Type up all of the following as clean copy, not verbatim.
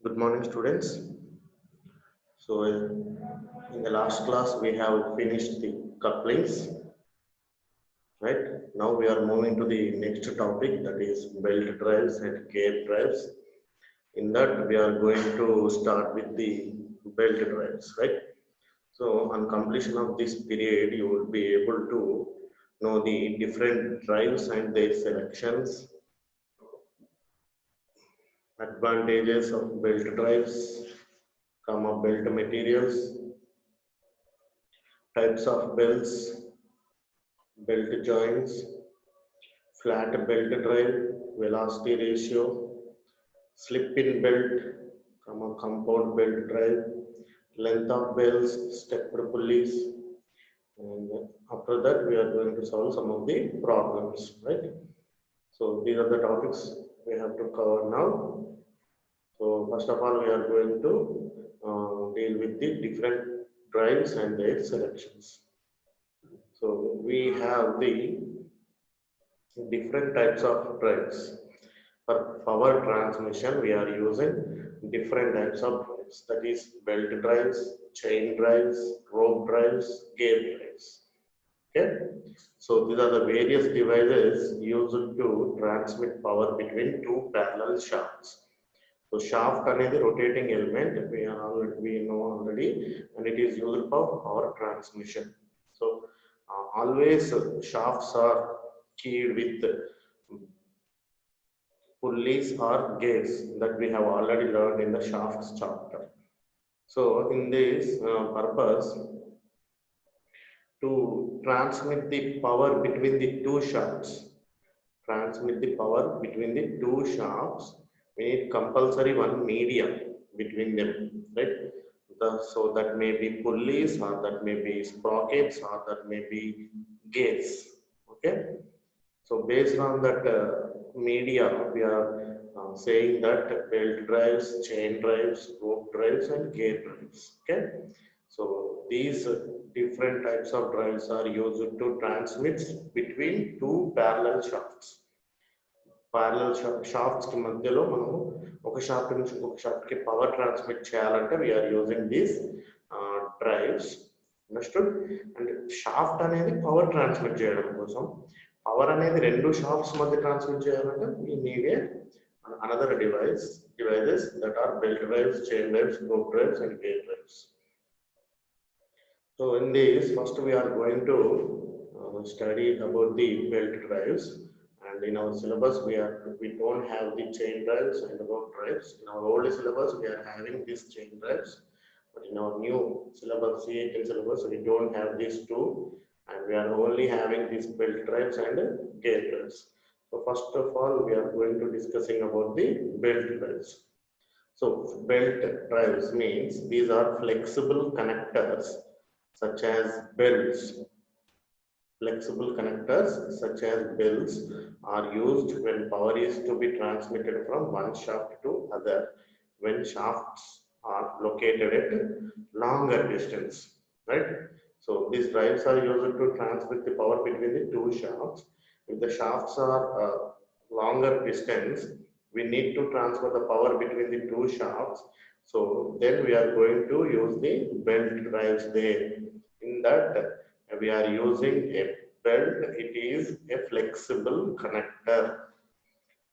Good morning, students. So, in the last class, we have finished the couplings, right? Now we are moving to the next topic, that is belt drives and gear drives. In that, we are going to start with the belt drives, right? So, on completion of this period, you will be able to know the different drives and their selections, advantages of belt drives, belt materials, types of belts, belt joints, flat belt drive, velocity ratio, slip-in belt, compound belt drive, length of belts, stepped pulleys, and after that we are going to solve some of the problems, right? So these are the topics we have to cover now. So first of all, we are going to deal with the different drives and their selections. So we have the different types of drives. For power transmission, we are using different types of drives, that is belt drives, chain drives, rope drives, gear drives. Okay, so these are the various devices used to transmit power between two parallel shafts. So shaft అనేది rotating element we know already, and it is used for power transmission. So always shafts are keyed with pulleys or gears that we have already learned in the shafts chapter. So in this purpose, to transmit the power between the two shafts, we need compulsory one medium between them, right? So that may be pulleys, or that may be sprockets, or that may be gears. Okay. So based on that media, we are saying that belt drives, chain drives, rope drives, and gear drives. Okay. So these different types of drives are used to transmit between two parallel shafts. Shafts కి మధ్యలో మనము ఒక shaft నుంచి ఇంకొక shaft కి power transmit చేయాలంటే we are using these drives. Understood? And shaft అనేది power transmit చేయడం కోసం, పవర్ అనేది రెండు షాఫ్ట్స్ మధ్య ట్రాన్స్మిట్ చేయాలంటే we need another devices that are belt drives, chain drives, rope drives, and gear drives. So in this, first we are going to study about the belt drives. And in our syllabus, we don't have the chain drives and rope drives. In our old syllabus, we are having these chain drives, but in our new syllabus, C18 syllabus, we don't have these two, and we are only having these belt drives and gear drives. So first of all, we are going to discussing about the belt drives. So belt drives means these are flexible connectors such as belts. Flexible connectors such as belts are used when power is to be transmitted from one shaft to other, when shafts are located at longer distance, right? So these drives are used to transmit the power between the two shafts. If the shafts are longer distance, we need to transfer the power between the two shafts. So then we are going to use the belt drives there. In that, we are using a belt. It is a flexible connector.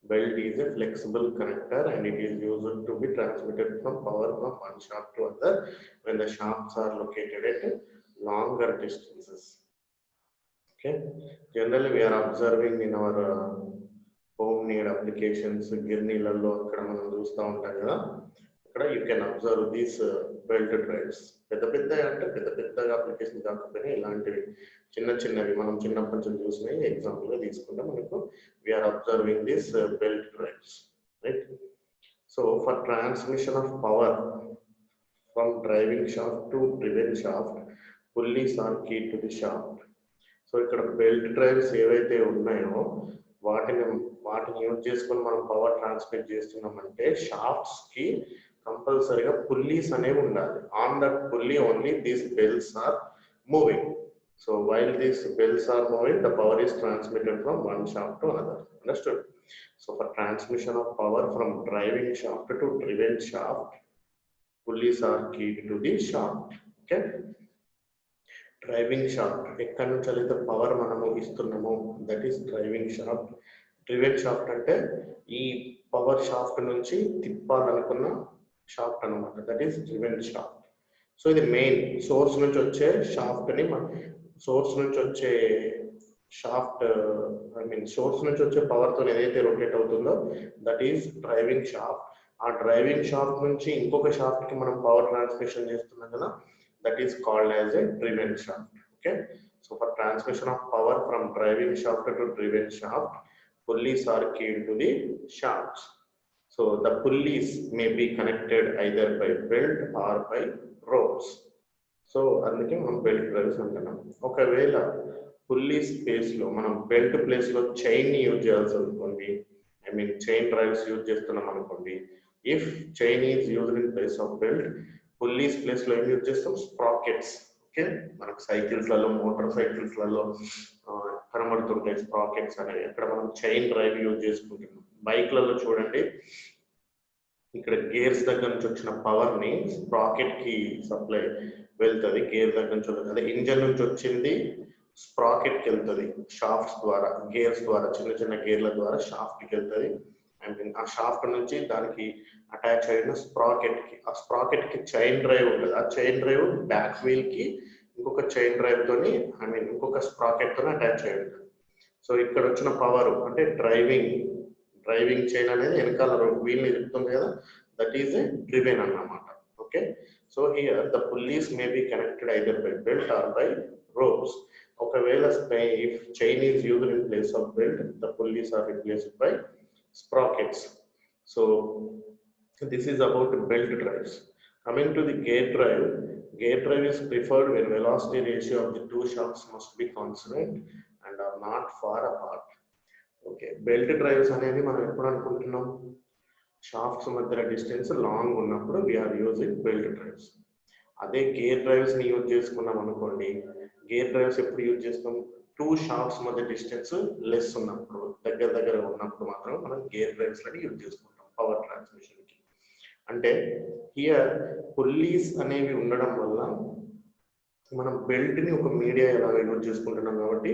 Belt is a flexible connector, and it is used to be transmitted from power from one shaft to other when the shafts are located at longer distances. Okay. Generally, we are observing in our home need applications, గిర్నీలలో అక్కడ మనం చూస్తూ ఉంటాం కదా, అక్కడ you can observe these belt drives. పెద్ద పెద్ద application కాకపోయినా ఇలాంటివి చిన్న చిన్నవి మనం చిన్నప్పటి నుంచి చూసినవి ఎగ్జాంపుల్ గా తీసుకుంటే మనకు we are observing this belt drives, right? So for transmission of power from driving shaft to driven shaft, pulleys are key to the shaft. So ఇక్కడ బెల్ట్ డ్రైవ్స్ ఏవైతే ఉన్నాయో వాటిని యూజ్ చేసుకొని మనం పవర్ ట్రాన్స్మిట్ చేస్తున్నామంటే షాఫ్ట్స్ కి కంపల్సరీగా పుల్లీస్ అనేవి ఉండాలి. On that pulley only these belts are moving. So while these belts are moving, the power is transmitted from one shaft to another. Understood? So for transmission of power from driving shaft to driven shaft, pulleys are keyed to the shaft. Okay. Driving shaft ఎక్కడి నుంచి అయితే power మనము ఇస్తున్నామో that is driving shaft. Driven shaft అంటే ఈ power shaft నుంచి తిప్పాలనుకున్న shaft అనమాట, that is driven shaft. So ఇది మెయిన్ సోర్స్ నుంచి వచ్చే షాఫ్ట్ని సోర్స్ నుంచి వచ్చే షాఫ్ట్ సోర్స్ నుంచి వచ్చే పవర్తో ఏదైతే రొటేట్ అవుతుందో దట్ ఈస్ డ్రైవింగ్ షాఫ్ట్. ఆ డ్రైవింగ్ షాఫ్ట్ నుంచి ఇంకొక షాఫ్ట్కి మనం పవర్ ట్రాన్స్మిషన్ చేస్తున్నాం కదా, that is called as a driven shaft. Okay, so for transmission of power from driving shaft to driven shaft, pulleys are keyed to the shafts. So the pulleys may be connected either by belt or by ropes. So అందుకే మనం belt drives అంటున్నాం. ఒకవేళ pulleys place లో మనం belt place లో chain use చేయాల్సి అనుకోండి, chain drives use చేస్తున్నాం అనుకోండి, if chain is used in place of belt, pulleys place లో ఏం యూజ్ చేస్తాం, స్ప్రాకెట్స్. ఓకే, మనకు సైకిల్స్లలో మోటార్ సైకిల్స్లలో కనబడుతుంటాయి స్ప్రాకెట్స్ అనేవి, అక్కడ మనం చైన్ డ్రైవ్ యూజ్ చేసుకుంటున్నాం. బైక్లలో చూడండి, ఇక్కడ గేర్స్ దగ్గర నుంచి వచ్చిన పవర్ ని స్ప్రాకెట్ కి సప్లై వెళ్తుంది, గేర్ దగ్గర నుంచి అదే ఇంజన్ నుంచి వచ్చింది స్ప్రాకెట్ కి వెళ్తుంది, షాఫ్ట్స్ ద్వారా గేర్స్ ద్వారా చిన్న చిన్న గేర్ల ద్వారా షాఫ్ట్ కి వెళ్తుంది. ఆ షాఫ్ట్ నుంచి దానికి అటాచ్ అయిన స్ప్రాకెట్ కి, ఆ స్ప్రాకెట్ కి చైన్ డ్రైవ్ ఉంటుంది, ఆ చైన్ డ్రైవ్ బ్యాక్ వీల్ కి ఇంకొక చైన్ డ్రైవ్ తోని ఇంకొక స్ప్రాకెట్ తోని అటాచ్ అయి ఉంటుంది. సో ఇక్కడ వచ్చిన పవర్ అంటే డ్రైవింగ్ చైన్ అనేది వెనకాల వీల్ ని తిప్పుతుంది కదా, దట్ ఈస్ ఏ డ్రివెన్ అన్నమాట. Okay, so here the pulleys may be connected either by belt or by ropes. ఒకవేళ if chain is used in place of belt, the pulleys are replaced by sprockets. So this is about belt drives. Coming to the gear drive is preferred when velocity ratio of the two shafts must be constant and are not far apart. Okay, belt drives అనేవి మనం ఎప్పుడు అనుకుంటున్నాం, shafts మధ్య distance long ఉన్నప్పుడు we are using belt drives. అదే gear drives ని use చేసుకున్నాం అనుకోండి, గేర్ డ్రైవ్స్ ఎప్పుడు యూజ్ చేస్తాం, టూ షాఫ్ట్స్ మధ్య డిస్టెన్స్ లెస్ ఉన్నప్పుడు, దగ్గర ఉన్నప్పుడు మాత్రం మనం గేర్ డ్రైవ్స్ లని యూజ్ చేసుకుంటాం పవర్ ట్రాన్స్మిషన్ కి. అంటే హియర్ పుల్లీస్ అనేవి ఉండడం వల్ల మనం బెల్ట్ ని ఒక మీడియా ఎలాగ యూజ్ చేసుకుంటున్నాం కాబట్టి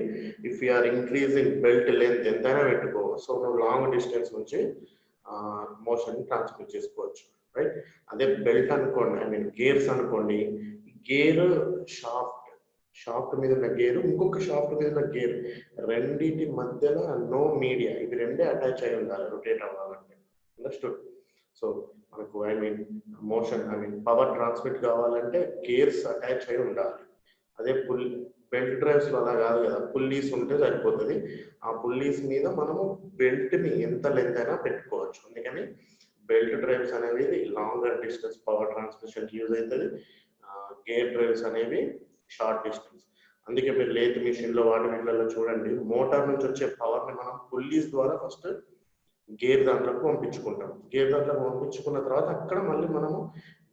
if you're increasing belt length ఎంతైనా పెట్టుకో, సో నువ్వు లాంగ్ డిస్టెన్స్ నుంచి మోషన్ ట్రాన్స్మిట్ చేసుకోవచ్చు, రైట్. అదే బెల్ట్ అనుకోండి, గేర్స్ అనుకోండి, గేర్ షాఫ్ట్ మీద ఉన్న గేరు ఇంకొక షాఫ్ట్ మీద ఉన్న గేర్ రెండింటి మధ్యలో నో మీడియా, ఇవి రెండే అటాచ్ అయి ఉండాలి రొటేట్ అవ్వాలంటే. అండర్స్టూడ్. సో మనకు మోషన్ పవర్ ట్రాన్స్మిట్ కావాలంటే గేర్స్ అటాచ్ అయి ఉండాలి. అదే బెల్ట్ డ్రైవ్స్ లో అలా కాదు కదా, పుల్లీస్ ఉంటే సరిపోతుంది. ఆ పుల్లీస్ మీద మనము బెల్ట్ ని ఎంత లెంత్ అయినా పెట్టుకోవచ్చు. అందుకని బెల్ట్ డ్రైవ్స్ అనేవి longer distance power transmission use అవుతుంది, గేర్ డ్రైవ్స్ అనేవి షార్ట్ డిస్టెన్స్. అందుకే మీరు లేత్ మిషన్ లో వీటిలలో చూడండి, మోటార్ నుంచి వచ్చే పవర్ ని మనం పుల్లీస్ ద్వారా ఫస్ట్ గేర్ దాంట్లోకి పంపించుకుంటాం. గేర్ దాంట్లోకి పంపించుకున్న తర్వాత అక్కడ మళ్ళీ మనము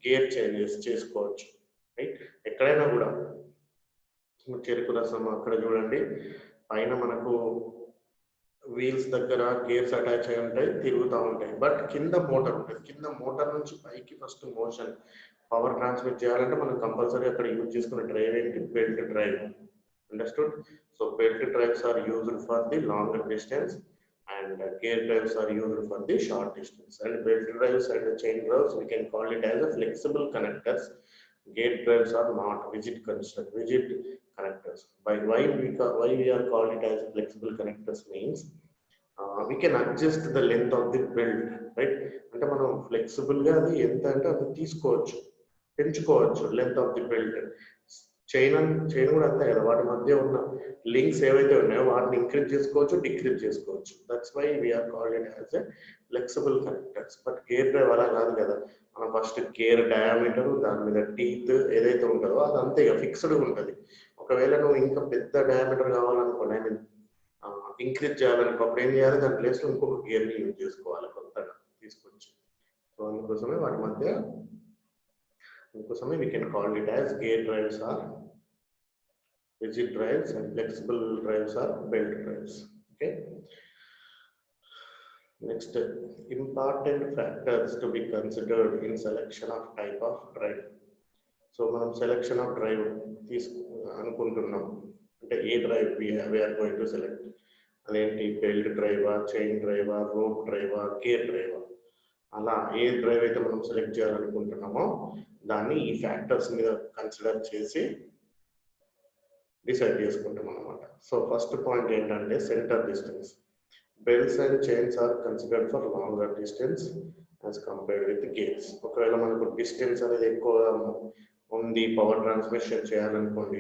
గేర్ చేంజెస్ చేసుకోవచ్చు, రైట్. ఎక్కడైనా కూడా చెరుకు రసం అక్కడ చూడండి, పైన మనకు వీల్స్ దగ్గర గేర్స్ అటాచ్ అయి ఉంటాయి, తిరుగుతూ ఉంటాయి, బట్ కింద మోటార్ ఉంటుంది. కింద మోటార్ నుంచి పైకి ఫస్ట్ మోషన్ పవర్ ట్రాన్స్మిట్ చేయాలంటే మనం కంపల్సరీ అక్కడ యూజ్ చేసుకునే డ్రైవ్ ఏంటి, belt drive. Understood. So belt drives are used for the longer distance and gear drives are used for the short distance. And belt drives and chain drives we can call it as a flexible connectors. Gear drives are not rigid connectors. Why we are called it as flexible connectors means we can adjust the length of the belt, right. అంటే మనం flexible గా అది ఎంత అంటే అది తీసుకోవచ్చు, పెంచుకోవచ్చు length of the belt. Chain కూడా అంతే కదా, వాటి మధ్య ఉన్న లింక్స్ ఏవైతే ఉన్నాయో వాటిని ఇంక్రీజ్ చేసుకోవచ్చు, డిక్రీజ్ చేసుకోవచ్చు. That's why we are called it as a flexible connectors. But gear drive అలా కాదు కదా, మనం ఫస్ట్ గేర్ డయామీటర్ దాని మీద టీత్ ఏదైతే ఉంటుందో అది అంతే ఇక ఫిక్స్డ్ ఉంటుంది. ఒకవేళ నువ్వు ఇంకా పెద్ద డయామీటర్ కావాలనుకోండి, ఇంక్రీజ్ చేయాలనుకో, అప్పుడు ఏం చేయాలి, దాని ప్లేస్ లో ఇంకొక గేర్ ని యూజ్ చేసుకోవాలి కొత్తగా తీసుకొచ్చి. సో అందుకోసమే వాటి మధ్య we can call it as gear drives are rigid drives and flexible drives are belt drives. Okay, Next, important factors to be considered in selection of type of drive. So మనం selection of drive అనుకుంటున్నాం అంటే ఏ drive we are going to select, అదేంటి belt డ్రైవా, chain డ్రైవా, rope డ్రైవా, gear డ్రైవా, అలా ఏ డ్రైవ్ అయితే మనం సెలెక్ట్ చేయాలనుకుంటున్నామో దాన్ని ఈ ఫ్యాక్టర్స్ మీద కన్సిడర్ చేసి డిసైడ్ చేసుకుంటాం అనమాట. సో ఫస్ట్ పాయింట్ ఏంటంటే centre distance. Belts and chains are considered for longer distance as compared with gears. ఒకవేళ మనకు డిస్టెన్స్ అనేది ఎక్కువ ఉంది, పవర్ ట్రాన్స్మిషన్ చేయాలనుకోండి,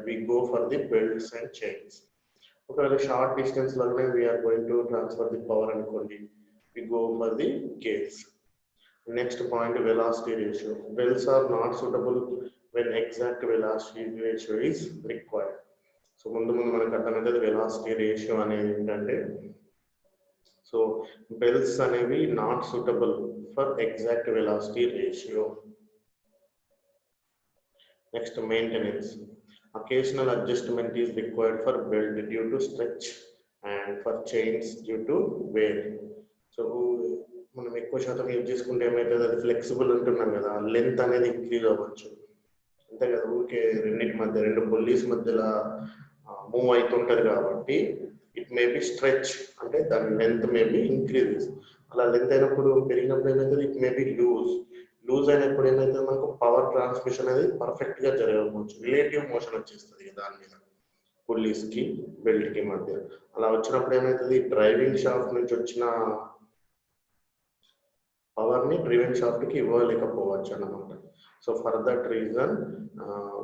we go for the belts and chains. ఒకవేళ షార్ట్ డిస్టెన్స్ లోనే we are going to transfer the power అనుకోండి, we go for the gears. Next point velocity ratio. Belts are not suitable when exact velocity ratio is required. So ముందు మనకు అర్థమవుతుంది velocity ratio అనేది ఏంటంటే, so belts అనేవి not suitable for exact velocity ratio. Next maintenance. Occasional adjustment is required for belt due to stretch and for chains due to wear. So మనం ఎక్కువ శాతం use చేసుకుంటే ఏమైతుంది, అది ఫ్లెక్సిబుల్ ఉంటున్నాం కదా, లెంత్ అనేది ఇంక్రీజ్ అవ్వచ్చు అంతే కదా, ఊరికే రెండింటి మధ్య రెండు పుల్లీస్ మధ్యలో మూవ్ అవుతుంటది కాబట్టి ఇట్ మే బి స్ట్రెచ్ అంటే దాని లెంత్ మే బి ఇంక్రీజెస్. అలా లెంత్ అయినప్పుడు పెరిగినప్పుడు ఏమవుతుంది, ఇట్ మే బి లూజ్ అయినప్పుడు ఏమైతుంది, మనకు పవర్ ట్రాన్స్మిషన్ అనేది పర్ఫెక్ట్ గా జరగవచ్చు, రిలేటివ్ మోషన్ వచ్చేస్తుంది దాని మీద పుల్లీస్ కి బెల్ట్ కి మధ్య. అలా వచ్చినప్పుడు ఏమవుతుంది, డ్రైవింగ్ షాఫ్ట్ నుంచి వచ్చిన పవర్ ని డ్రైవింగ్ షాఫ్ట్ కి ఇవ్వలేకపోవచ్చు అన్నమాట. So for that reason,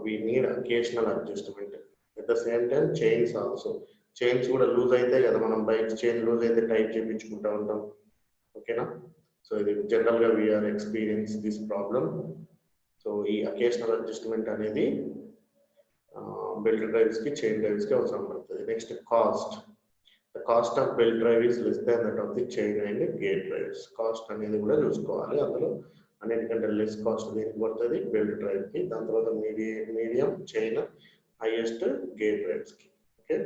we need occasional adjustment. At the same time, chains also. Chains కూడా లూజ్ అయితే కదా, మనం బైక్ చైన్ లూజ్ అయితే టైట్ చేయించుకుంటా ఉంటాం, ఓకేనా. సో ఇది జనరల్ గా we are experience this problem. So ఈ అకేషనల్ అడ్జస్ట్మెంట్ అనేది బెల్ట్ డ్రైవ్స్ కి చైన్ డ్రైవ్స్ కి అవసరం పడుతుంది. Next cost. The cost of belt drive is less than that of the chain and gear drives. Cost అనేది కూడా చూసుకోవాలి, అందులో అన్నిటికంటే లెస్ కాస్ట్ దేనికి పడుతుంది, బెల్ట్ డ్రైవ్ కి, దాని తర్వాత medium chain, highest gear drives కి. Okay,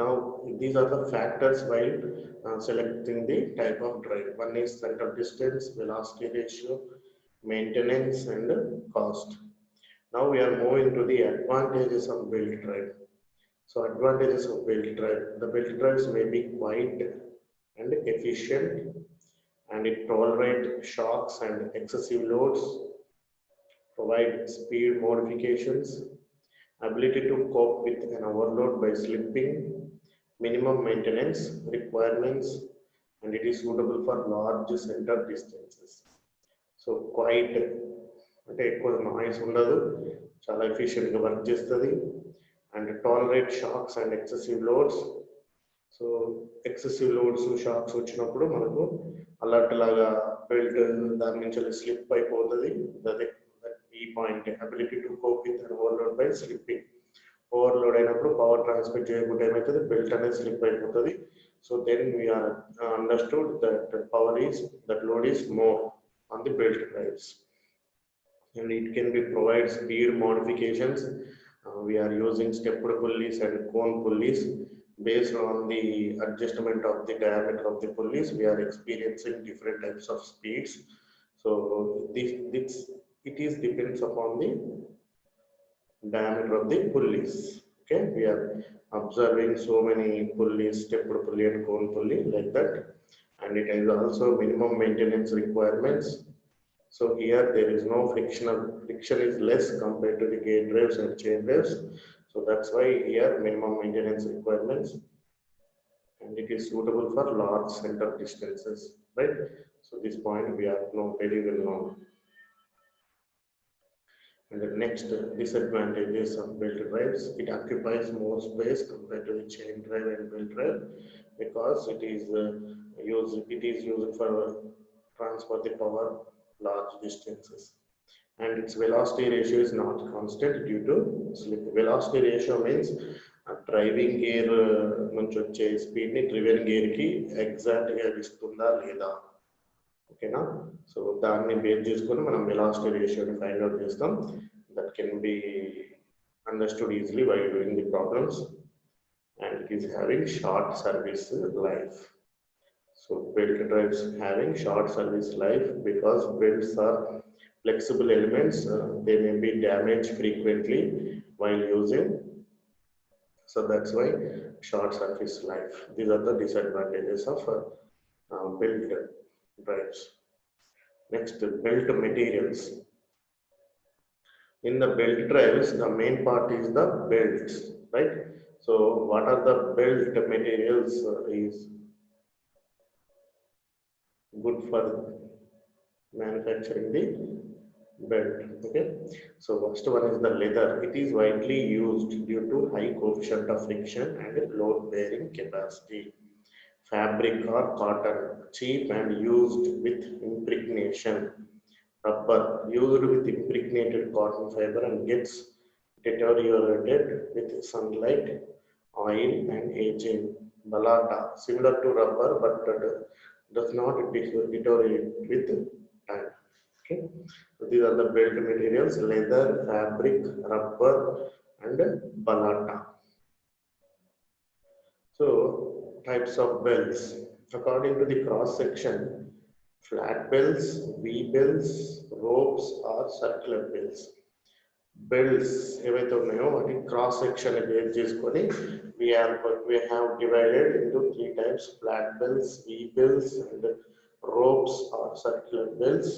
now these are the factors while selecting the type of drive. One is centre distance, velocity ratio, maintenance and cost. Now we are moving to the advantages of belt drive. So advantages of belt drive. The belt drives may be quiet and efficient, and it tolerate shocks and excessive loads, provide speed modifications, ability to cope with an overload by slipping, minimum maintenance requirements, and it is suitable for large center distances. So quite అంటే ఎక్కువ noise ఉండదు, చాలా efficient గా work చేస్తుంది, and tolerate shocks and excessive loads. So excessive loads, shocks వచ్చినప్పుడు మనకు alert లాగా belt దాని నుంచి స్లిప్ అయిపోతుంది. అదే ఈ point, ability to cope with overload by slipping. Overload అయినప్పుడు పవర్ ట్రాన్స్మిట్ చేయకుండా ఏమవుతుంది, బెల్ట్ అనేది స్లిప్ అయిపోతుంది. So then we are understood that power is, that load is more on the belt drives, and it can be provide speed modifications. We are using stepped pulleys and cone pulleys. Based on the adjustment of the diameter of the pulleys, we are experiencing different types of speeds. So it is depends upon the diameter of the pulleys. Okay, we are observing so many pulleys, stepped pulley and cone pulley like that, and it has also minimum maintenance requirements. So here there is no friction is less compared to the gate drives and chain drives. So that's why here minimum maintenance requirements, and it is suitable for large center distances, right? So this point we are know very well known. And the next disadvantages of belt drives, it occupies more space compared to the chain drive and belt drive, because it is used for transfer the power large distances, and its velocity ratio is not constant due to slip. Velocity ratio means driving gear నుంచి వచ్చే speed ని driven gear కి exact గా ఇస్తుందా లేదా, ఓకేనా. So దాన్ని base చేసుకొని మనం వెలాసిటీ రేషియోని ఫైండ్ అవుట్ చేస్తాం. That can be understood easily while doing the problems, and it is having short service life. So belt drives having short service life because belts are flexible elements. They may be damaged frequently while using. So that's why short service life. These are the disadvantages of belt drives. Next, belt materials. In the belt drives, the main part is the belts, right? So what are the belt materials is good for manufacturing the belt. Okay, so first one is the leather. It is widely used due to high coefficient of friction and load bearing capacity. Fabric or cotton, cheap and used with impregnation. Rubber, used with impregnated cotton fiber and gets deteriorated with sunlight, oil and aging. Balata, similar to rubber but does not deteriorate with time. Okay, so these are the belt materials: leather, fabric, rubber, and balata. So types of belts. According to the cross section, flat belts, V belts, ropes, or circular belts. Belts ఏవైతే ఉన్నాయో వాటి cross section base చేసుకొని we have divided into three types: flat belts, V belts, and ropes or circular belts.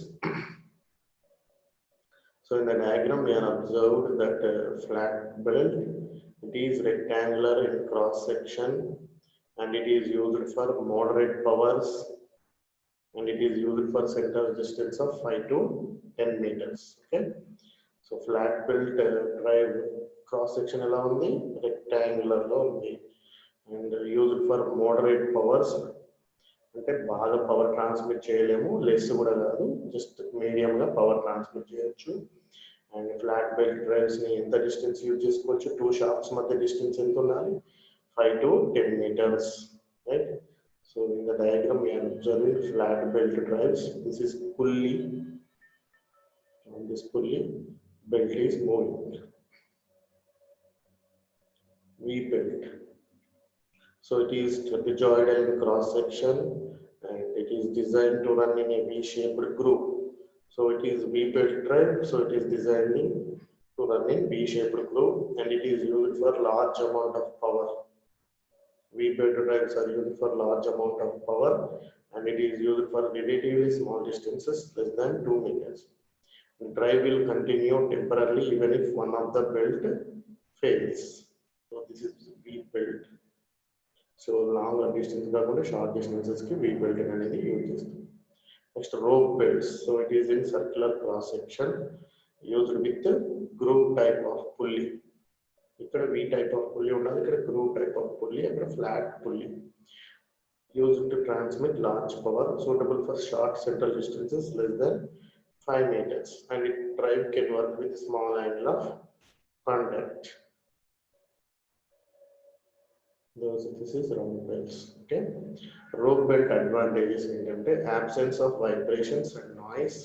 So in the diagram we have observed that flat belt, it is rectangular in cross section and it is used for moderate powers and it is used for center distance of 5 to 10 meters. Okay, so flat belt drive cross section ఎలా ఉంది, rectangular లో ఉంది and used for moderate powers, అంటే బాగా power transmit చేయలేము, less కూడా కాదు, just medium గా పవర్ ట్రాన్స్మిట్ చేయొచ్చు. అండ్ ఫ్లాట్ బెల్ట్ డ్రైవ్స్ ని ఎంత డిస్టెన్స్ యూజ్ చేసుకోవచ్చు, టూ షాప్స్ మధ్య డిస్టెన్స్ ఎంత ఉండాలి, 5 to 10 meters, right? So in the diagram we are observing flat belt drives. This is pulley, and this pulley belt is moving. V belt, so it is trapezoidal in cross section and it is designed to run in a V-shaped groove. So it is V belt drive, so it is designed to run in V-shaped groove and it is used for large amount of power. V belt drives are used for large amount of power and it is used for relatively small distances less than 2 meters. The drive will continue temporarily even if one of the belt fails. So this is V belt. So long distance కాకుండా short distances కి V belt అనేది use చేస్తాం. Next, rope belts. So it is in circular cross section used with groove type of pulley. ఇక్కడ V type of pulley ఉండాలి, ఇక్కడ groove type of pulley, ఇక్కడ flat pulley. Used to transmit large power, suitable for short central distances less than 5 meters, and it drive can work with small angle of contact. This is rope belts. Okay, rope belt advantages ఏంటంటే absence of vibrations and noise.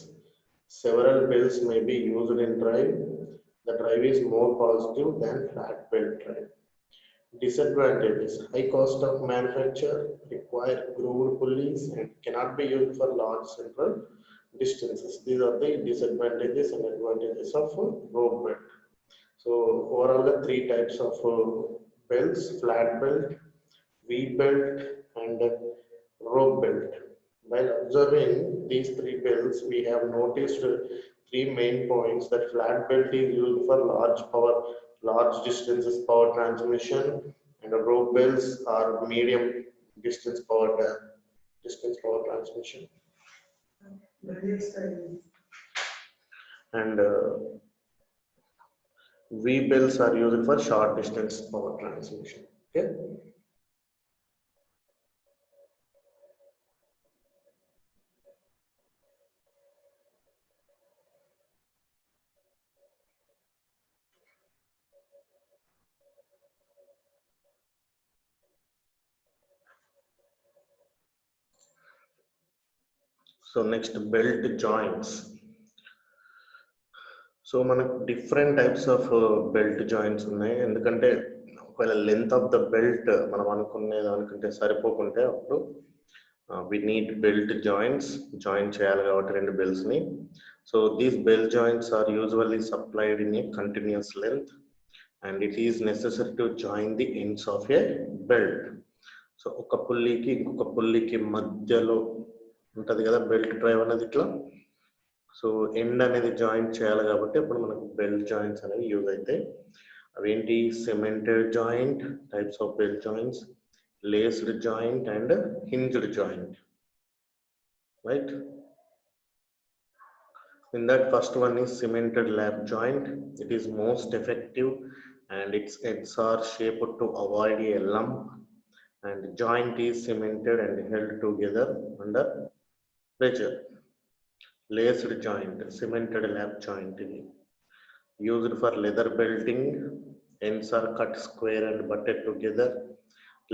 Several belts may be used in drive. The drive is more positive than flat belt drive. Disadvantages: high cost of manufacture, require grooved pulleys and cannot be used for large central distances. These are the disadvantages and advantages of rope belt. So overall three types of belts: flat belt, V belt, and rope belt. While observing these three belts, we have noticed three main points: that flat belt is used for large power, large distances power transmission, and the rope belts are medium distance power transmission. And V belts are used for short distance power transmission. Okay. So next, belt joints. So మనకు different types of belt joints ఉన్నాయి. ఎందుకంటే ఒకవేళ length of the belt మనం అనుకునే దానికంటే సరిపోకుంటే అప్పుడు we need belt joints, join చేయాలి కాబట్టి రెండు belts ని. So these belt joints are usually supplied in a continuous length and it is necessary to join the ends of a belt. So ఒక పుల్లికి ఇంకొక పుల్లికి మధ్యలో ఉంటది కదా బెల్ట్ డ్రైవ్ అనేది ఇట్లా. సో ఎండ్ అనేది జాయింట్ చేయాలి కాబట్టి అప్పుడు మనకు బెల్ట్ జాయింట్స్ అనేవి యూజ్ అవుతాయి. అవేంటి cemented joint, types of belt joints, laced joint and hinged joint, right? In that, first one is cemented lap joint. It is most effective and its ends are shaped to avoid a lump and joint is cemented and held together under pressure. Laced joint, cemented lap joint, used for leather belting. Ends are cut square and butted together.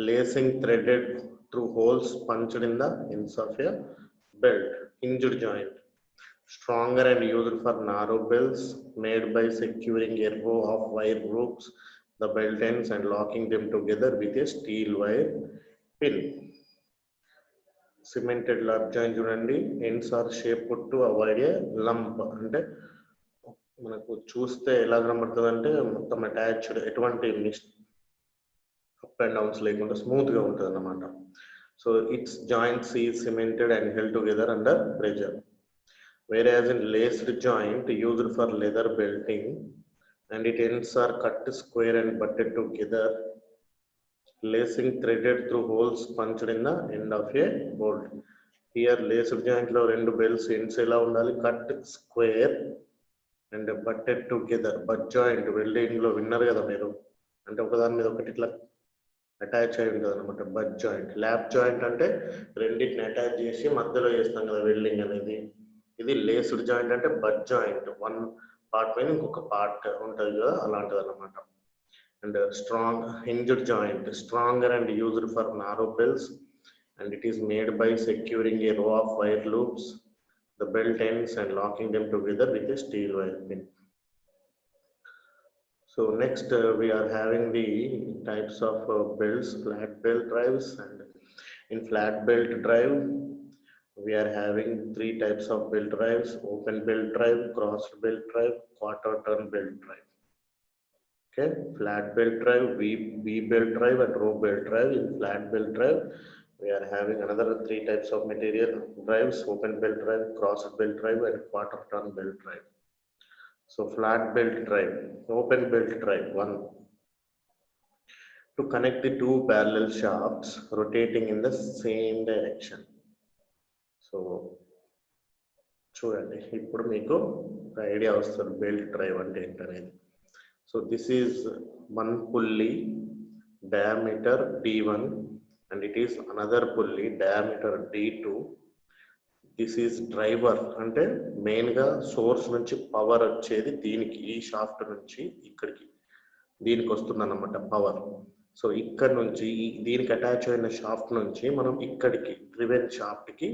Lacing threaded through holes punched in the ends of a belt. Hinged joint, stronger and used for narrow belts, made by securing a row of wire hooks the belt ends and locking them together with a steel wire pin. Cemented lap joint చూడండి, ends are shaped to avoid a lump. అంటే మనకు చూస్తే ఎలా కనబడుతుంది అంటే మొత్తం attached, ఎటువంటి up and downs లేకుండా స్మూత్ గా ఉంటుంది అన్నమాట. So it's joints is cemented and held together under pressure. Whereas in laced joint used for leather belting and its ends are cut square and butted together. Lacing threaded through holes punched in the end of a bolt. Here laced joint లో రెండు belts ends ఎలా ఉండాలి, cut square and butted together. Butt joint welding లో విన్నారు కదా మీరు, అంటే ఒకదాని మీద ఒకటి ఇట్లా అటాచ్ అయి ఉంటుంది అనమాట బట్ జాయింట్. ల్యాప్ జాయింట్ అంటే రెండింటిని అటాచ్ చేసి మధ్యలో చేస్తాం కదా వెల్డింగ్ అనేది. ఇది లేస్డ్ జాయింట్ అంటే బట్ జాయింట్, వన్ పార్ట్ పైన ఇంకొక పార్ట్ ఉంటుంది కదా, అలాంటిది అనమాట. And strong hinged joint, stronger and used for narrow belts and it is made by securing a row of wire loops the belt ends and locking them together with a steel wire pin. So next we are having the types of belts, flat belt drives, and in flat belt drive we are having three types of belt drives: open belt drive, crossed belt drive, quarter turn belt drive. Okay, flat belt drive, V belt drive and row belt drive. In flat belt drive we are having another three types of material drives: open belt drive, crossed belt drive and quarter turn belt drive. So flat belt drive, open belt drive, one, to connect the two parallel shafts rotating in the same direction. So చూడండి ఇప్పుడు మీకు ఒక idea వస్తుంది belt drive అంటే ఏంటనేది. So this is one pulley diameter D1 and it is another pulley diameter D2. This is driver, అంటే main గా source నుంచి పవర్ వచ్చేది దీనికి, ఈ షాఫ్ట్ నుంచి ఇక్కడికి దీనికి వస్తుంది అన్నమాట పవర్. సో ఇక్కడ నుంచి దీనికి అటాచ్ అయిన షాఫ్ట్ నుంచి మనం ఇక్కడికి డ్రివెన్ షాఫ్ట్ కి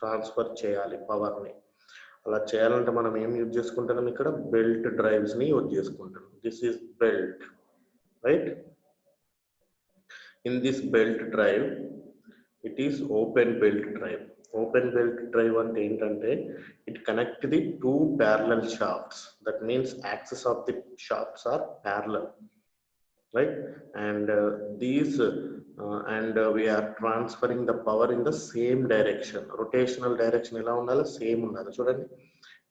ట్రాన్స్ఫర్ చేయాలి పవర్ ని. అలా చేయాలంటే మనం ఏం యూజ్ చేసుకుంటున్నాం, ఇక్కడ బెల్ట్ డ్రైవ్స్ ని యూజ్ చేసుకుంటున్నాం. This is belt, right? In this belt drive it is open belt drive. Open belt drive అంటే ఏంటంటే it connect the two parallel shafts. That means axes of the shafts are parallel, right? And we are transferring the power in the same direction. Rotational direction ఎలా ఉండాలి, same ఉండాలి. చూడండి,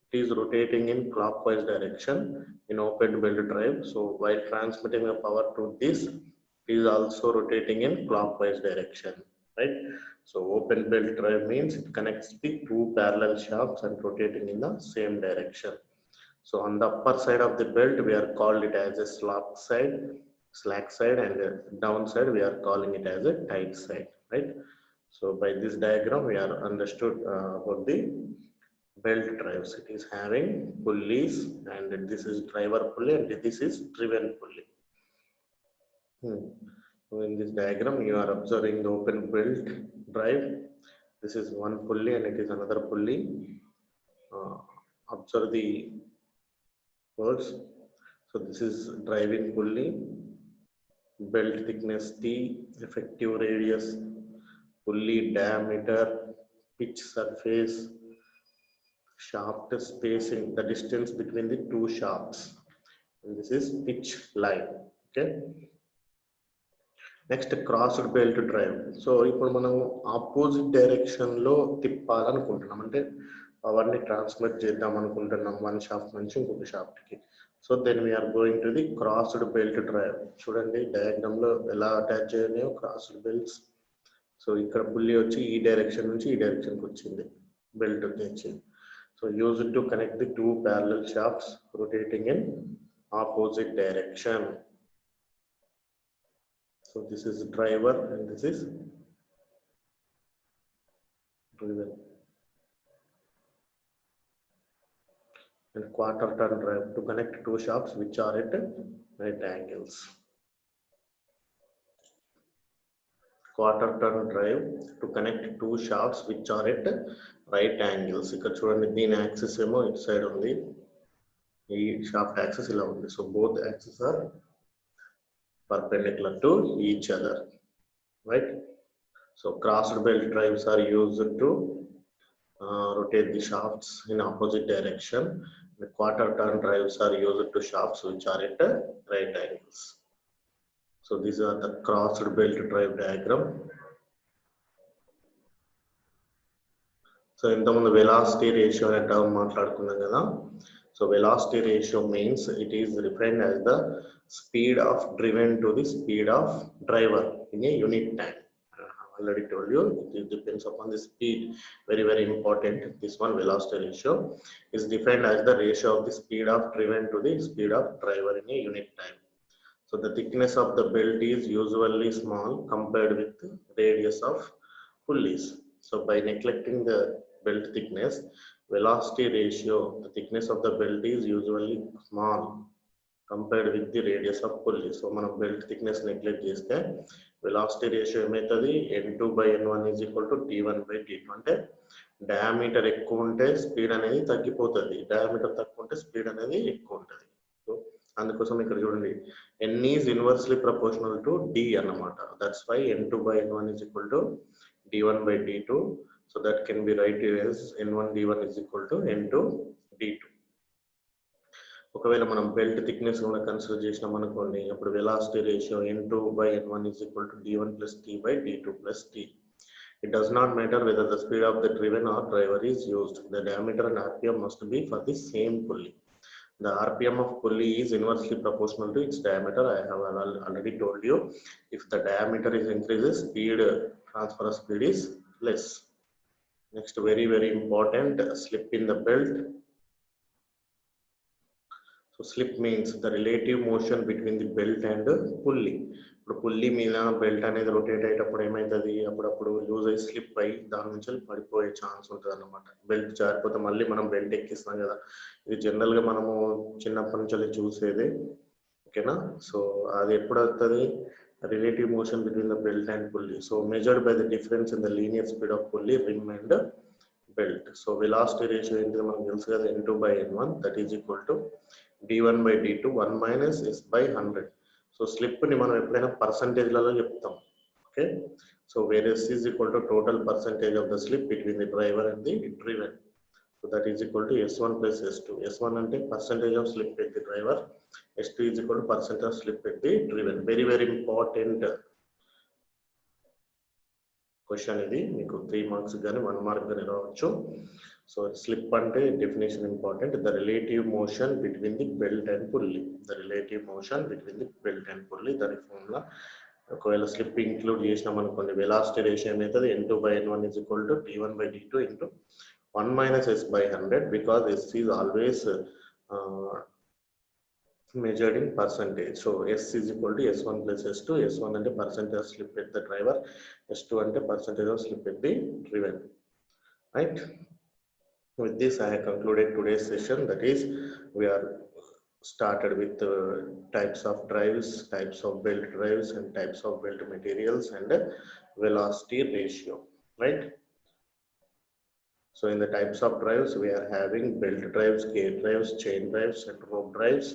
it is rotating in clockwise direction in open belt drive. So while transmitting the power to this, it is also rotating in clockwise direction, right? So open belt drive means it connects the two parallel shafts and rotating in the same direction. So on the upper side of the belt we are called it as a slack side, and down side we are calling it as a tight side, right? So by this diagram we are understood about the belt drives. It is having pulleys and this is driver pulley and this is driven pulley. So in this diagram you are observing the open belt drive. This is one pulley and it is another pulley. Observe the words. So this is driving pulley, belt thickness T, effective radius pulley diameter, pitch surface, shaft spacing, the distance between the two shafts. And this is pitch line. Okay. Next crossed belt drive. So ఇప్పుడు మనం opposite direction లో తిప్పాలనుకుంటున్నాం, అంటే అవన్నీ transmit చేద్దాం అనుకుంటున్నాం one shaft నుంచి ఇంకొక shaft కి. So then we are going to the crossed belt drive. చూడండి డయాగ్రామ్ లో ఎలా అటాచ్ చేయాలి క్రాస్డ్ బెల్ట్స్. సో ఇక్కడ పుల్లి వచ్చి ఈ డైరెక్షన్ నుంచి ఈ డైరెక్షన్ కి వచ్చింది బెల్ట్ నుంచి. So use to connect the two parallel shafts rotating in opposite direction. So this is driver and this is driven. And quarter turn drive to connect two shafts which are at right angles. Quarter turn drive to connect two shafts which are at right angles. ఇక్కడ చూడండి దీని axis ఏమో ఇటు side ఉంది, ఈ shaft axis ఇలా ఉంది. So both axes are perpendicular to each other, right? So crossed belt drives are used to rotate the shafts in opposite direction. The quarter turn drives are used to shafts which are at right angles. So these are the crossed belt drive diagram. So ఇంతకుముందు velocity ratio అనే term మాట్లాడుకున్నాం కదా. So velocity ratio means it is defined as the speed of driven to the speed of driver in a unit time. I have already told you it depends upon the speed. Very very important. This one velocity ratio is defined as the ratio of the speed of driven to the speed of driver in a unit time. So the thickness of the belt is usually small compared with the radius of pulleys. So by neglecting the belt thickness, velocity ratio, the thickness of the belt is usually small compared with the radius of pulley. So మనం belt thickness neglect చేస్తే velocity ratio ఏమవుతుంది, n2 by n1 is equal to d1 by d2. అంటే diameter ఎక్కువ ఉంటే speed అనేది తగ్గిపోతుంది, diameter తక్కువ ఉంటే స్పీడ్ అనేది ఎక్కువ ఉంటుంది. సో అందుకోసం ఇక్కడ చూడండి n is inversely proportional to d అన్నమాట. That's why n2 by n1 is equal to d1 by d2. So that can be written as n1 d1 is equal to n2 d2. ఒకవేళ మనం belt thickness కూడా consider చేసినాం అనుకోండి, అప్పుడు velocity ratio n2 by n1 is equal to d1 plus t by d2 plus t. It does not matter whether the speed of the driven or driver is used. The diameter and RPM must be for the same pulley. The RPM of pulley is inversely proportional to its diameter. I have already told you, if the diameter is increases, speed transfer speed is less. Next, very very important, slip in the belt. So slip means the relative motion between the belt and pulley. ఇప్పుడు pulley మీద belt అనేది rotate అయ్యేటప్పుడు ఏమవుతుంది, అప్పుడప్పుడు loose అయ్యి slip అయ్యి దాని నుంచి పడిపోయే ఛాన్స్ ఉంటుంది అన్నమాట. బెల్ట్ జారిపోతే మళ్ళీ మనం బెల్ట్ ఎక్కిస్తాం కదా, ఇది జనరల్ గా మనము చిన్నప్పటి నుంచి చూసేది. ఓకేనా, సో అది ఎప్పుడు అవుతుంది, relative motion between the belt and pulley. So measured by the difference in the linear speed of pulley, rim and belt. So velocity ratio into మనకు తెలుసు కదా, n2 by n1, that is equal to d1 by d2 1 minus s by 100. So slip ని మనం ఎప్పుడైనా percentage లలో చెప్తాం. Okay, so where s is equal to total percentage of the slip between the driver and the driven. So that is equal to s1 plus s2. s1 అంటే percentage of slip with the driver, s2 is equal to percentage of slip with the driven. Very very important question ఇది, మీకు 3 marks కానీ 1 mark కానీ రావచ్చు. So slip అంటే definition important, the relative motion between the belt and pulley. The relative motion between the belt and pulley, దాని formula. ఒకవేళ slip include చేసినాం అనుకోండి, వెలాసిటీ రేషియో ఏమవుతుంది, n2 by n1 is equal to d1 by d2 into 1 minus s by 100, because s is always measured in percentage. So s is equal to s1 plus s2. s1 అంటే percentage of slip with the driver, s2 అంటే percentage of slip with the driven. Right? With this I have concluded today's session. That is, we are started with types of drives, types of belt drives, and types of belt materials, and velocity ratio. Right? So in the types of drives, we are having belt drives, gear drives, chain drives, and rope drives.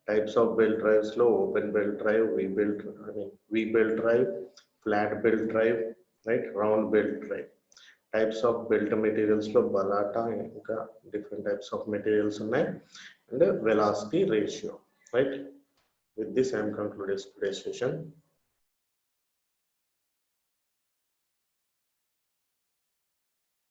Types of belt drives లో open belt drive, V belt drive, flat belt drive, right? Round belt drive. Types of belt materials లో బలాటా ఇంకా different types of materials ఉన్నాయి, and velocity ratio, right? With this I am concluding today's session.